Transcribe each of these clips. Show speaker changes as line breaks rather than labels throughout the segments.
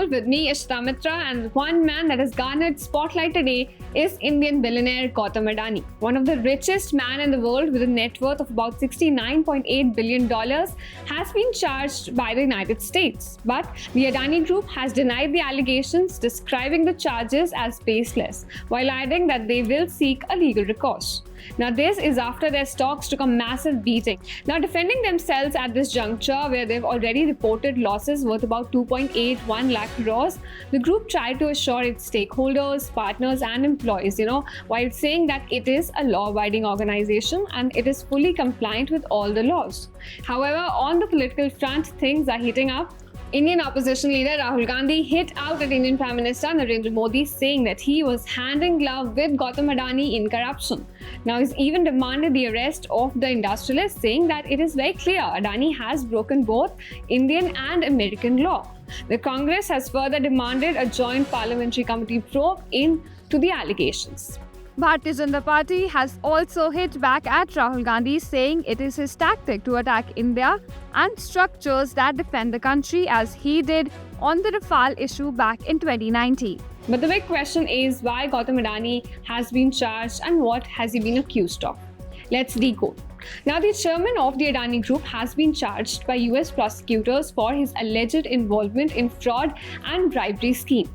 Global. With me is Ishita Mitra, and one man that has garnered spotlight today is Indian billionaire Gautam Adani. One of the richest men in the world with a net worth of about $69.8 billion has been charged by the United States. But the Adani Group has denied the allegations, describing the charges as baseless, while adding that they will seek a legal recourse. Now, this is after their stocks took a massive beating. Now, defending themselves at this juncture, where they've already reported losses worth about 2.81 lakh crores, the group tried to assure its stakeholders, partners, and employees, while saying that it is a law-abiding organization and it is fully compliant with all the laws. However, on the political front, things are heating up. Indian opposition leader Rahul Gandhi hit out at Indian Prime Minister Narendra Modi, saying that he was hand in glove with Gautam Adani in corruption. Now, he's even demanded the arrest of the industrialist, saying that it is very clear Adani has broken both Indian and American law. The Congress has further demanded a joint parliamentary committee probe into the allegations.
Bharatiya Janata Party has also hit back at Rahul Gandhi, saying it is his tactic to attack India and structures that defend the country, as he did on the Rafale issue back in 2019.
But the big question is why Gautam Adani has been charged and what has he been accused of. Let's decode. Now, the chairman of the Adani Group has been charged by US prosecutors for his alleged involvement in fraud and bribery scheme.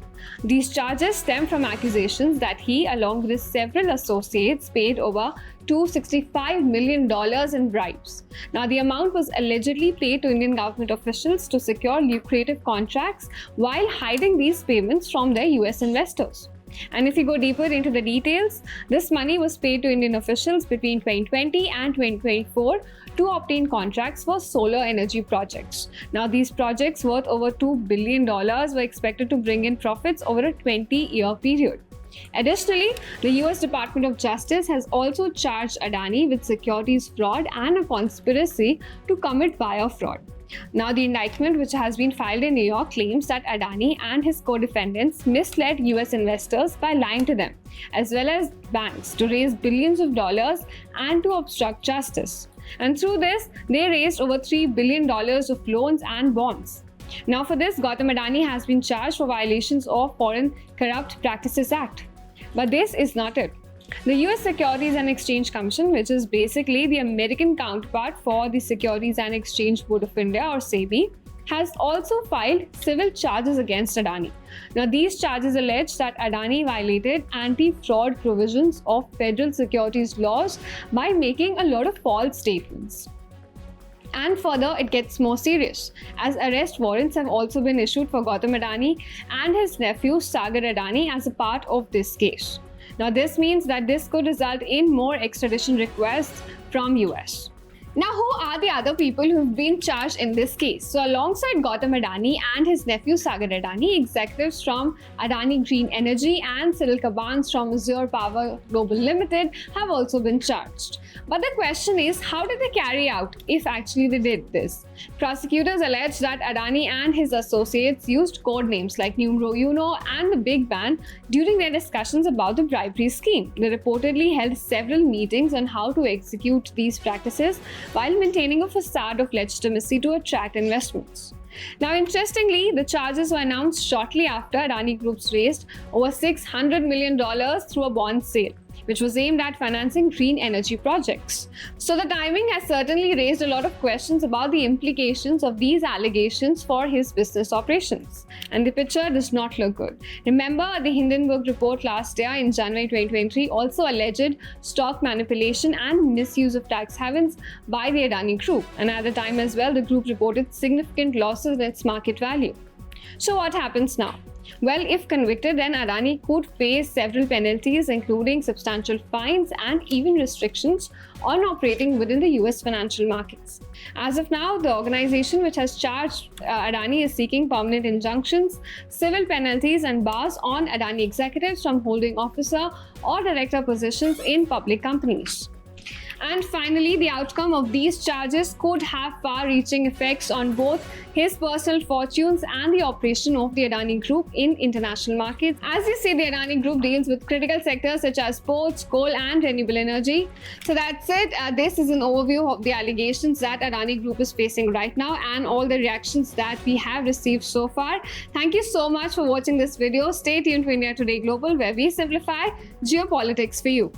These charges stem from accusations that he, along with his several associates, paid over $265 million in bribes. Now, the amount was allegedly paid to Indian government officials to secure lucrative contracts while hiding these payments from their US investors. And if you go deeper into the details, this money was paid to Indian officials between 2020 and 2024 to obtain contracts for solar energy projects. Now, these projects worth over $2 billion were expected to bring in profits over a 20-year period. Additionally, the US Department of Justice has also charged Adani with securities fraud and a conspiracy to commit wire fraud. Now, the indictment, which has been filed in New York, claims that Adani and his co-defendants misled US investors by lying to them, as well as banks, to raise billions of dollars and to obstruct justice. And through this, they raised over $3 billion of loans and bonds. Now, for this, Gautam Adani has been charged for violations of Foreign Corrupt Practices Act. But this is not it. The US Securities and Exchange Commission, which is basically the American counterpart for the Securities and Exchange Board of India, or SEBI, has also filed civil charges against Adani. Now, these charges allege that Adani violated anti-fraud provisions of federal securities laws by making a lot of false statements. And further, it gets more serious, as arrest warrants have also been issued for Gautam Adani and his nephew Sagar Adani as a part of this case. Now, this means that this could result in more extradition requests from US. Now, who are the other people who've been charged in this case? So, alongside Gautam Adani and his nephew Sagar Adani, executives from Adani Green Energy and Cyril Cabans from Azure Power Global Limited have also been charged. But the question is, how did they carry out, if actually they did this? Prosecutors allege that Adani and his associates used code names like Numero Uno and the Big Bang during their discussions about the bribery scheme. They reportedly held several meetings on how to execute these practices while maintaining a facade of legitimacy to attract investments. Now, interestingly, the charges were announced shortly after Adani Groups raised over $600 million through a bond sale, which was aimed at financing green energy projects. So the timing has certainly raised a lot of questions about the implications of these allegations for his business operations. And the picture does not look good. Remember, the Hindenburg report last year in January 2023 also alleged stock manipulation and misuse of tax havens by the Adani Group. And at the time as well, the group reported significant losses in its market value. So what happens now? Well, if convicted, then Adani could face several penalties, including substantial fines and even restrictions on operating within the US financial markets. As of now, the organization which has charged Adani is seeking permanent injunctions, civil penalties, and bars on Adani executives from holding officer or director positions in public companies. And finally, the outcome of these charges could have far-reaching effects on both his personal fortunes and the operation of the Adani Group in international markets. As you see, the Adani Group deals with critical sectors such as ports, coal and renewable energy. So that's it. This is an overview of the allegations that Adani Group is facing right now and all the reactions that we have received so far. Thank you so much for watching this video. Stay tuned to India Today Global, where we simplify geopolitics for you.